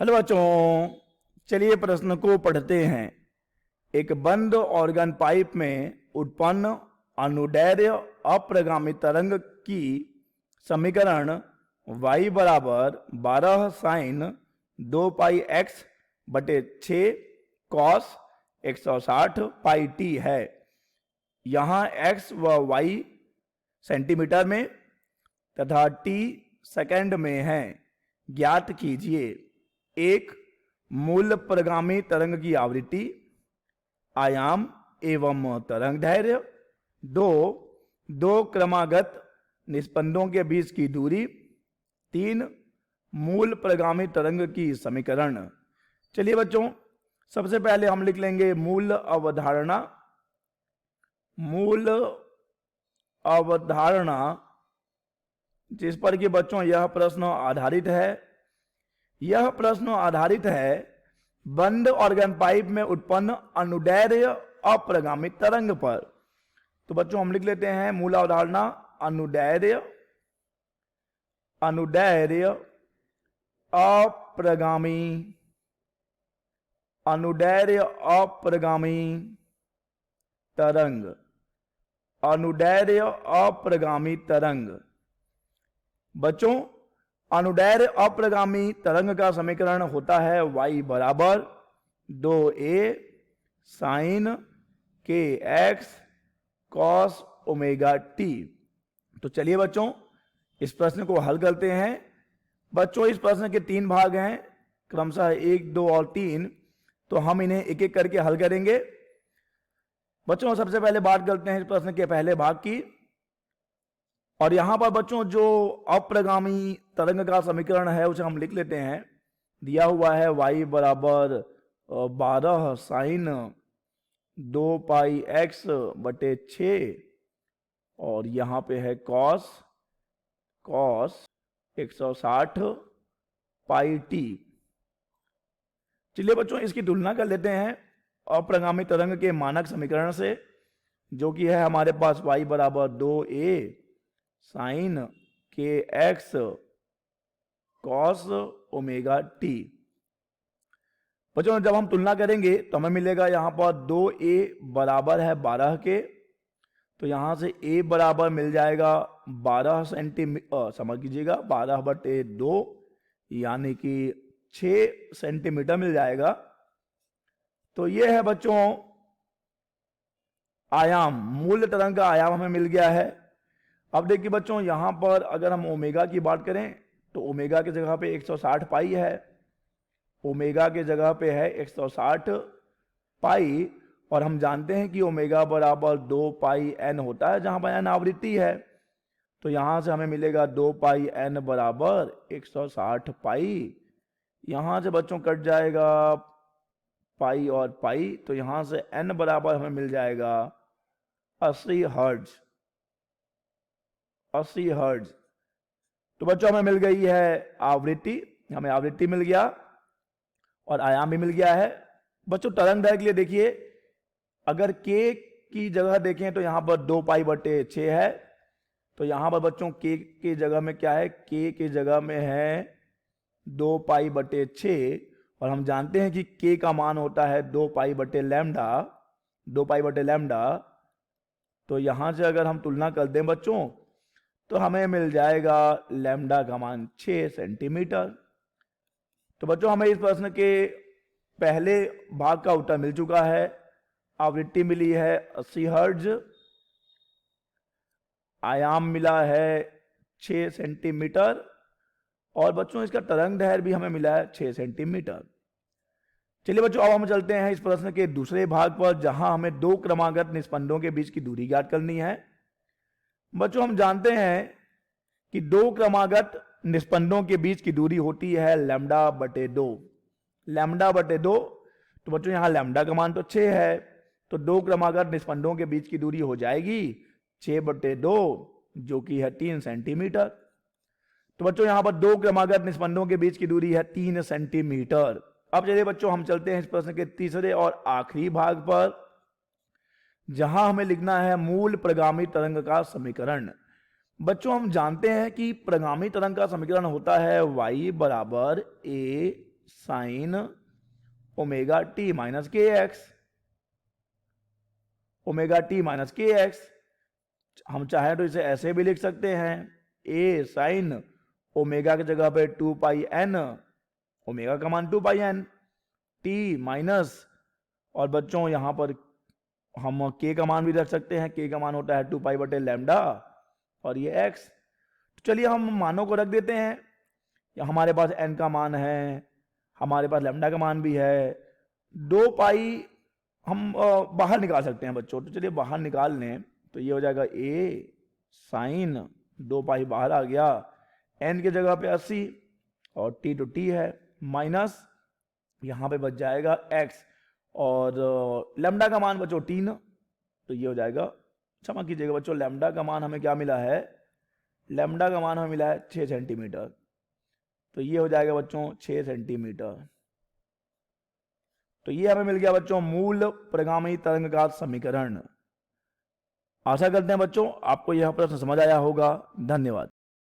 Hello बच्चों, चलिए प्रश्न को पढ़ते हैं। एक बंद ऑर्गन पाइप में उत्पन्न अनुदैर्ध्य अप्रगामी तरंग की समीकरण y बराबर 12 साइन 2 पाई एक्स बटे 6 कॉस 160 पाई टी है। यहाँ x व y सेंटीमीटर में तथा t सेकंड में है। ज्ञात कीजिए एक मूल प्रगामी तरंग की आवृत्ति, आयाम एवं तरंग दैर्ध्य। दो क्रमागत निस्पंदों के बीच की दूरी। 3 मूल प्रगामी तरंग की समीकरण। चलिए बच्चों, सबसे पहले हम लिख लेंगे मूल अवधारणा। मूल अवधारणा जिस पर कि बच्चों यह प्रश्न आधारित है। यह प्रश्न आधारित है बंद ऑर्गन पाइप में उत्पन्न अनुदैर्ध्य अप्रगामी तरंग पर। तो बच्चों हम लिख लेते हैं मूल अवधारणा अनुदैर्ध्य अप्रगामी तरंग। अनुदैर्ध्य अप्रगामी तरंग। बच्चों अनुदैर्ध्य अप्रगामी तरंग का समीकरण होता है y बराबर 2a साइन के एक्स कॉस ओमेगा टी। तो चलिए बच्चों इस प्रश्न को हल करते हैं। बच्चों इस प्रश्न के 3 भाग हैं, क्रमशः 1, 2 और 3। तो हम इन्हें एक एक करके हल करेंगे। बच्चों सबसे पहले बात करते हैं इस प्रश्न के पहले भाग की। और यहां पर बच्चों जो अप्रगामी तरंग का समीकरण है उसे हम लिख लेते हैं। दिया हुआ है y बराबर 12 साइन 2 पाई एक्स बटे 6 और यहां पे है कॉस 160 पाई टी। चलिए बच्चों इसकी तुलना कर लेते हैं अप्रगामी तरंग के मानक समीकरण से, जो कि है हमारे पास y बराबर 2a साइन के एक्स कॉस ओमेगा टी। बच्चों जब हम तुलना करेंगे तो हमें मिलेगा यहां पर 2a बराबर है 12 के। तो यहां से a बराबर मिल जाएगा 12 सेंटीमीटर, समझ कीजिएगा 12/2 यानी कि 6 सेंटीमीटर मिल जाएगा। तो यह है बच्चों आयाम, मूल तरंग का आयाम हमें मिल गया है। अब देखिए बच्चों यहां पर अगर हम ओमेगा की बात करें तो ओमेगा की जगह पे 160 पाई है। ओमेगा की जगह पे है 160 पाई और हम जानते हैं कि ओमेगा बराबर 2 पाई एन होता है, जहां पर एन आवृत्ति है। तो यहां से हमें मिलेगा 2 पाई एन बराबर 160 पाई। यहां से बच्चों कट जाएगा पाई और पाई, तो यहां से एन बराबर हमें मिल जाएगा 80 हर्ट्ज। 80 हर्ट्ज। तो बच्चों हमें मिल गई है आवृत्ति, हमें आवृत्ति मिल गया और आयाम भी मिल गया है। बच्चों तरंग दैर्ध्य के लिए देखिए, अगर k की जगह देखें तो यहां पर 2 पाई बटे 6 है। तो यहां पर बच्चों k की जगह में क्या है, k की जगह में है 2 पाई बटे 6 और हम जानते हैं कि k का मान होता है 2 पाई बटे लैम्डा। 2 पाई बटे लैम्डा। तो यहां से अगर हम तुलना कर दें बच्चों तो हमें मिल जाएगा लैम्डा का मान 6 सेंटीमीटर। तो बच्चों हमें इस प्रश्न के पहले भाग का उत्तर मिल चुका है। आवृत्ति मिली है 80 हर्ट्ज, आयाम मिला है 6 सेंटीमीटर और बच्चों इसका तरंग दैर्ध्य भी हमें मिला है 6 सेंटीमीटर। चलिए बच्चों अब हम चलते हैं इस प्रश्न के दूसरे भाग पर, जहां हमें 2 क्रमागत निस्पंदों के बीच की दूरी ज्ञात करनी है। बच्चों हम जानते हैं कि 2 क्रमागत निस्पंदों के बीच की दूरी होती है लैम्डा बटे 2। लैम्डा बटे 2। तो बच्चों यहां लैम्डा का मान तो 6 है, तो 2 क्रमागत निस्पंदों के बीच की दूरी हो जाएगी 6/2 जो कि है 3 सेंटीमीटर। तो बच्चों यहां पर 2 क्रमागत निस्पंदों के बीच की दूरी है 3 सेंटीमीटर। अब चलिए बच्चों हम चलते हैं इस प्रश्न के तीसरे और आखिरी भाग पर, जहां हमें लिखना है मूल प्रगामी तरंग का समीकरण। बच्चों हम जानते हैं कि प्रगामी तरंग का समीकरण होता है y बराबर a sine omega T minus के एक्स, ओमेगा टी माइनस के एक्स। हम चाहे तो इसे ऐसे भी लिख सकते हैं, ए साइन ओमेगा की जगह पे 2 पाई एन, ओमेगा का मान 2 पाई एन, टी माइनस, और बच्चों यहां पर हम के का मान भी रख सकते हैं, के का मान होता है 2 पाई बटे लैम्डा, और ये एक्स। तो चलिए हम मानों को रख देते हैं। हमारे पास एन का मान है, हमारे पास लैम्डा का मान भी है, 2 पाई हम बाहर निकाल सकते हैं बच्चों। तो चलिए बाहर निकाल लें, तो ये हो जाएगा ए साइन 2 पाई बाहर आ गया, एन की जगह पे 80 और टी टू टी है, माइनस यहां पे बच जाएगा एक्स, और लैम्डा का मान बच्चों 3, तो ये हो जाएगा, क्षमा कीजिएगा बच्चों, लैम्डा का मान हमें क्या मिला है, लैम्डा का मान हमें मिला है 6 सेंटीमीटर, तो ये हो जाएगा बच्चों 6 सेंटीमीटर। तो ये हमें मिल गया बच्चों मूल परिगामी तरंग का समीकरण। आशा करते हैं बच्चों आपको यह प्रश्न समझ आया होगा। धन्यवाद।